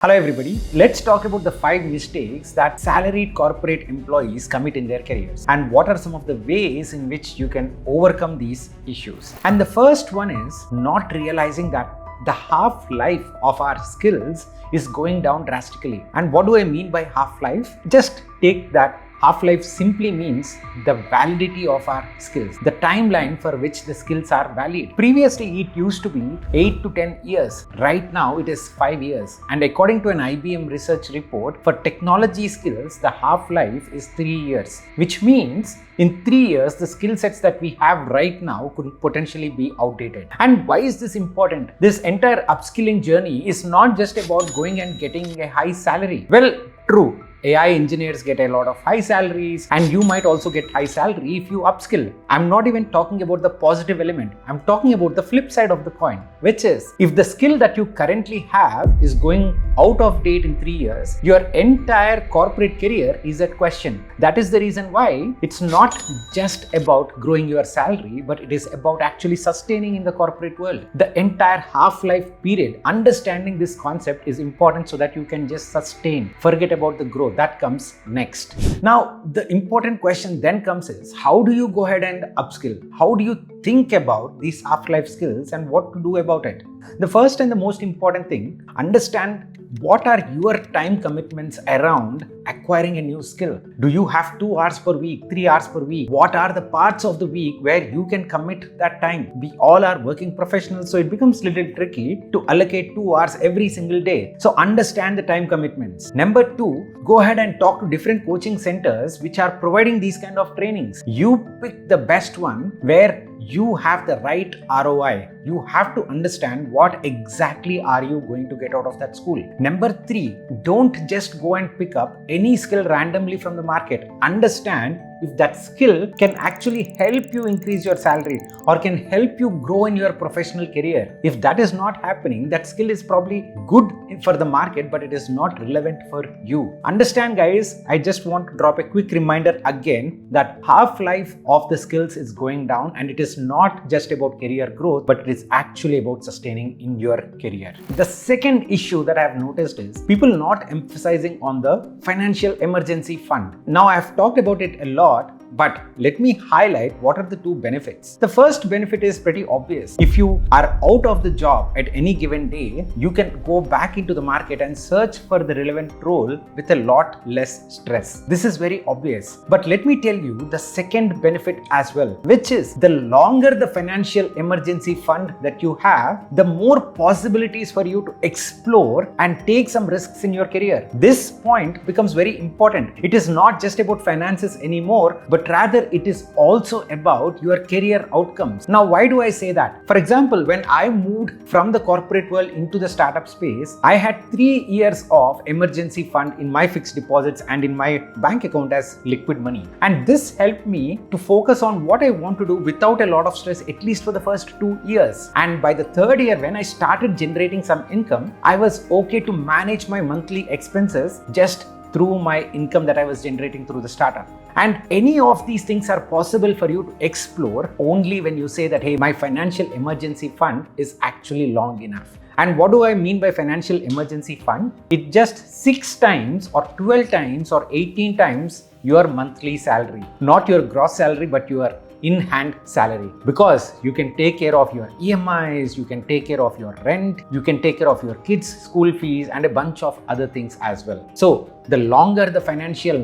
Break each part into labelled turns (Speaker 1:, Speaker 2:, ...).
Speaker 1: Hello everybody, let's talk about the 5 mistakes that salaried corporate employees commit in their careers and what are some of the ways in which you can overcome these issues. And the first one is not realizing that the half-life of our skills is going down drastically. And what do I mean by half-life? Just take that. Half-life simply means the validity of our skills, the timeline for which the skills are valid. Previously, it used to be 8 to 10 years. Right now, it is 5 years. And according to an IBM research report, for technology skills, the half-life is 3 years, which means in 3 years, the skill sets that we have right now could potentially be outdated. And why is this important? This entire upskilling journey is not just about going and getting a high salary. Well, true. AI engineers get a lot of high salaries and you might also get high salary if you upskill. I'm not even talking about the positive element. I'm talking about the flip side of the coin, which is if the skill that you currently have is going out of date in 3 years, your entire corporate career is at question. That is the reason why it's not just about growing your salary, but it is about actually sustaining in the corporate world. The entire half-life period, understanding this concept is important so that you can just sustain. Forget about the growth. That comes next. Now, the important question then comes is, how do you go ahead and upskill? How do you think about these half-life skills and what to do about it? The first and the most important thing, understand what are your time commitments around acquiring a new skill. Do you have 2 hours per week, 3 hours per week? What are the parts of the week where you can commit that time? We all are working professionals, so it becomes a little tricky to allocate 2 hours every single day. So understand the time commitments. Number 2, go ahead and talk to different coaching centers which are providing these kind of trainings. You pick the best one where you have the right ROI. You have to understand what exactly are you going to get out of that school. Number 3, don't just go and pick up any skill randomly from the market. Understand if that skill can actually help you increase your salary or can help you grow in your professional career. If that is not happening, that skill is probably good for the market, but it is not relevant for you. Understand, guys, I just want to drop a quick reminder again that half-life of the skills is going down and it is not just about career growth, but it is actually about sustaining in your career. The second issue that I have noticed is people not emphasizing on the financial emergency fund. Now, I have talked about it a lot, but let me highlight what are the 2 benefits. The first benefit is pretty obvious. If you are out of the job at any given day, you can go back into the market and search for the relevant role with a lot less stress. This is very obvious. But let me tell you the second benefit as well, which is the longer the financial emergency fund that you have, the more possibilities for you to explore and take some risks in your career. This point becomes very important. It is not just about finances anymore, but rather it is also about your career outcomes. Now, why do I say that? For example, when I moved from the corporate world into the startup space, I had 3 years of emergency fund in my fixed deposits and in my bank account as liquid money. And this helped me to focus on what I want to do without a lot of stress, at least for the first 2 years. And by the 3rd year, when I started generating some income, I was okay to manage my monthly expenses just through my income that I was generating through the startup. And any of these things are possible for you to explore only when you say that, hey, my financial emergency fund is actually long enough. And what do I mean by financial emergency fund? It just 6 times or 12 times or 18 times your monthly salary, not your gross salary, but your in-hand salary, because you can take care of your EMIs, you can take care of your rent, you can take care of your kids' school fees and a bunch of other things as well. So the longer the financial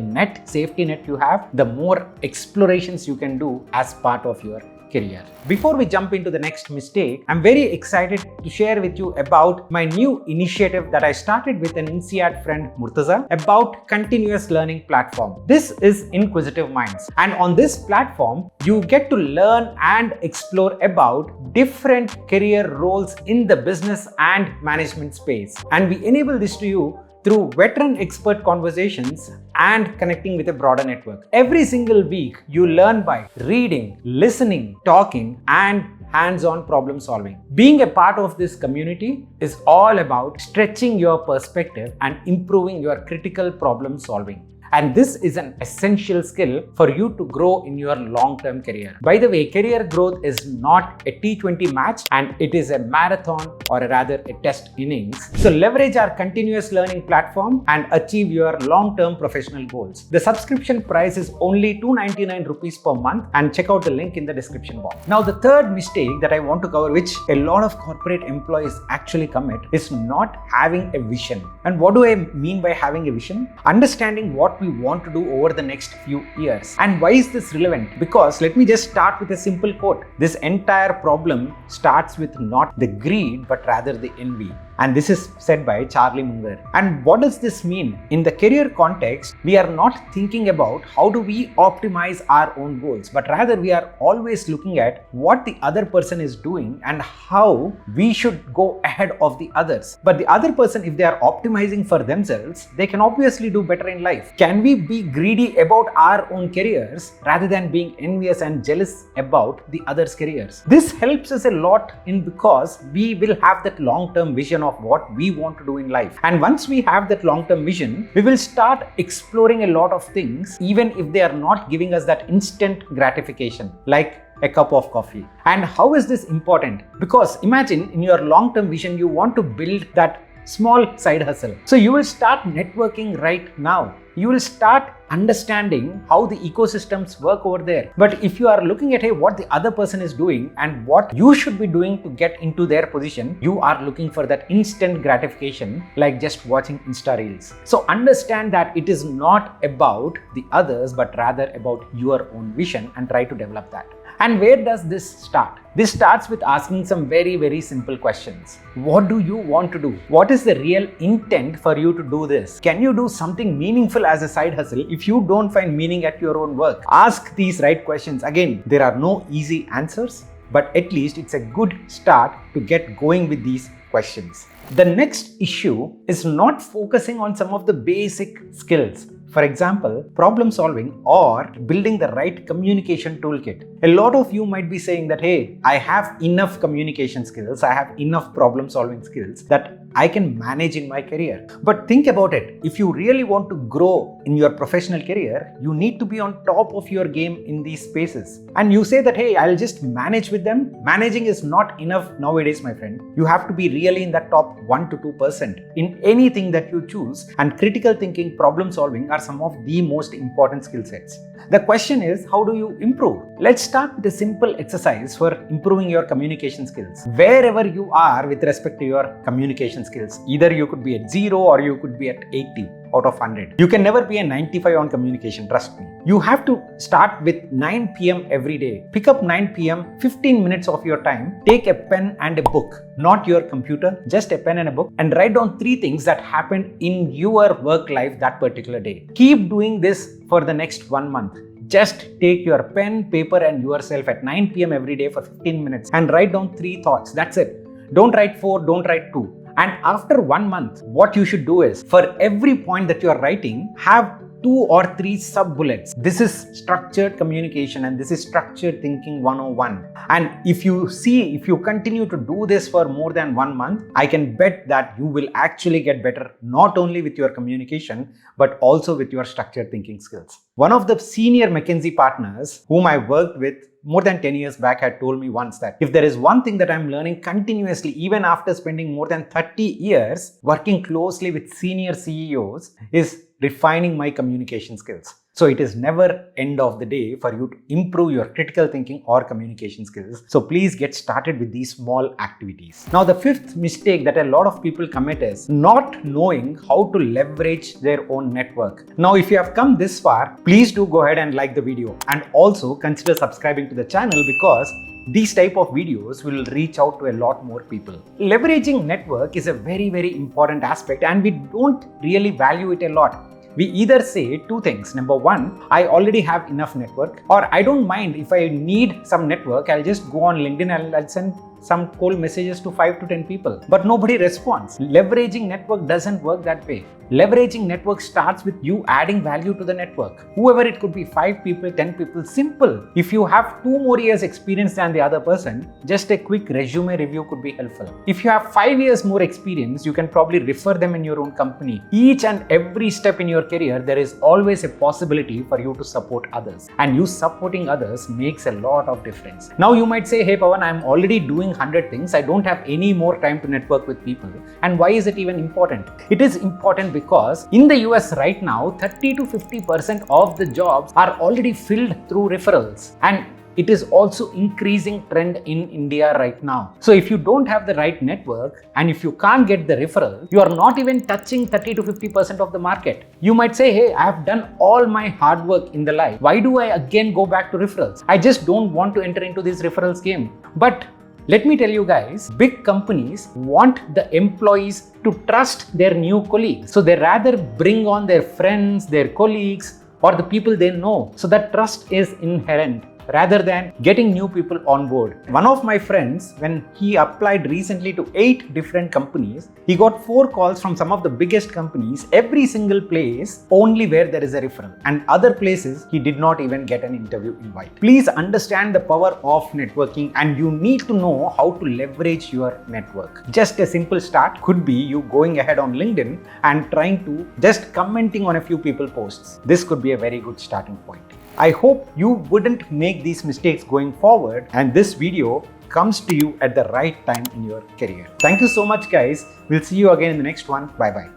Speaker 1: safety net you have, the more explorations you can do as part of your career. Before we jump into the next mistake, I'm very excited to share with you about my new initiative that I started with an INSEAD friend, Murtaza, about continuous learning platform. This is Inquisitive Minds. And on this platform, you get to learn and explore about different career roles in the business and management space. And we enable this to you through veteran expert conversations and connecting with a broader network. Every single week, you learn by reading, listening, talking, and hands-on problem solving. Being a part of this community is all about stretching your perspective and improving your critical problem solving. And this is an essential skill for you to grow in your long-term career. By the way, career growth is not a T20 match, and it is a marathon, or rather a test innings. So leverage our continuous learning platform and achieve your long-term professional goals. The subscription price is only 299 rupees per month, and check out the link in the description box. Now, the third mistake that I want to cover, which a lot of corporate employees actually commit, is not having a vision. And what do I mean by having a vision? Understanding what we want to do over the next few years. And why is this relevant? Because let me just start with a simple quote. This entire problem starts with not the greed, but rather the envy. And this is said by Charlie Munger. And what does this mean? In the career context, we are not thinking about how do we optimize our own goals, but rather we are always looking at what the other person is doing and how we should go ahead of the others. But the other person, if they are optimizing for themselves, they can obviously do better in life. Can we be greedy about our own careers rather than being envious and jealous about the others' careers? This helps us a lot because we will have that long-term vision of what we want to do in life. And once we have that long-term vision, we will start exploring a lot of things, even if they are not giving us that instant gratification, like a cup of coffee. And how is this important? Because imagine in your long-term vision, you want to build that small side hustle. So you will start networking right now. You will start understanding how the ecosystems work over there. But if you are looking at what the other person is doing and what you should be doing to get into their position, you are looking for that instant gratification, like just watching Insta Reels. So understand that it is not about the others, but rather about your own vision, and try to develop that. And where does this start? This starts with asking some very, very simple questions. What do you want to do? What is the real intent for you to do this? Can you do something meaningful as a side hustle if you don't find meaning at your own work? Ask these right questions. Again, there are no easy answers, but at least it's a good start to get going with these questions. The next issue is not focusing on some of the basic skills. For example, problem solving or building the right communication toolkit. A lot of you might be saying that, hey, I have enough communication skills, I have enough problem solving skills that I can manage in my career. But think about it. If you really want to grow in your professional career, you need to be on top of your game in these spaces. And you say that, hey, I'll just manage with them. Managing is not enough nowadays, my friend. You have to be really in that top 1 to 2% in anything that you choose. And critical thinking, problem solving are some of the most important skill sets. The question is, how do you improve? Let's start with a simple exercise for improving your communication skills. Wherever you are with respect to your communication skills, either you could be at 0 or you could be at 80 out of 100. You can never be a 95 on communication, trust me. You have to start with 9 p.m. every day. Pick up 9 p.m., 15 minutes of your time, take a pen and a book, not your computer, just a pen and a book, and write down 3 things that happened in your work life that particular day. Keep doing this for the next 1 month. Just take your pen, paper and yourself at 9 p.m. every day for 15 minutes and write down 3 thoughts. That's it. Don't write 4, don't write 2. And after 1 month, what you should do is, for every point that you are writing, have 2 or 3 sub bullets. This is structured communication and this is structured thinking 101. And if you continue to do this for more than 1 month, I can bet that you will actually get better, not only with your communication, but also with your structured thinking skills. One of the senior McKinsey partners whom I worked with more than 10 years back had told me once that if there is one thing that I'm learning continuously, even after spending more than 30 years working closely with senior CEOs, is refining my communication skills. So it is never end of the day for you to improve your critical thinking or communication skills. So please get started with these small activities. Now, the 5th mistake that a lot of people commit is not knowing how to leverage their own network. Now, if you have come this far, please do go ahead and like the video and also consider subscribing to the channel, because these type of videos will reach out to a lot more people. Leveraging network is a very, very important aspect and we don't really value it a lot. We either say 2 things. Number 1, I already have enough network, or I don't mind if I need some network, I'll just go on LinkedIn and I'll send some cold messages to 5 to 10 people, but nobody responds. Leveraging network doesn't work that way. Leveraging network starts with you adding value to the network. Whoever it could be, 5 people, 10 people, simple. If you have 2 more years experience than the other person, just a quick resume review could be helpful. If you have 5 years more experience, you can probably refer them in your own company. Each and every step in your career, there is always a possibility for you to support others. And you supporting others makes a lot of difference. Now you might say, hey Pavan, I'm already doing 100 things. I don't have any more time to network with people. And why is it even important? It is important because in the US right now, 30 to 50% of the jobs are already filled through referrals. And it is also increasing trend in India right now. So if you don't have the right network and if you can't get the referral, you are not even touching 30 to 50% of the market. You might say, hey, I have done all my hard work in the life. Why do I again go back to referrals? I just don't want to enter into this referrals game. But let me tell you guys, big companies want the employees to trust their new colleagues. So they rather bring on their friends, their colleagues, or the people they know. So that trust is inherent, rather than getting new people on board. One of my friends, when he applied recently to 8 different companies, he got 4 calls from some of the biggest companies, every single place only where there is a referral, and other places he did not even get an interview invite. Please understand the power of networking, and you need to know how to leverage your network. Just a simple start could be you going ahead on LinkedIn and trying to just commenting on a few people posts. This could be a very good starting point. I hope you wouldn't make these mistakes going forward, and this video comes to you at the right time in your career. Thank you so much, guys. We'll see you again in the next one. Bye bye.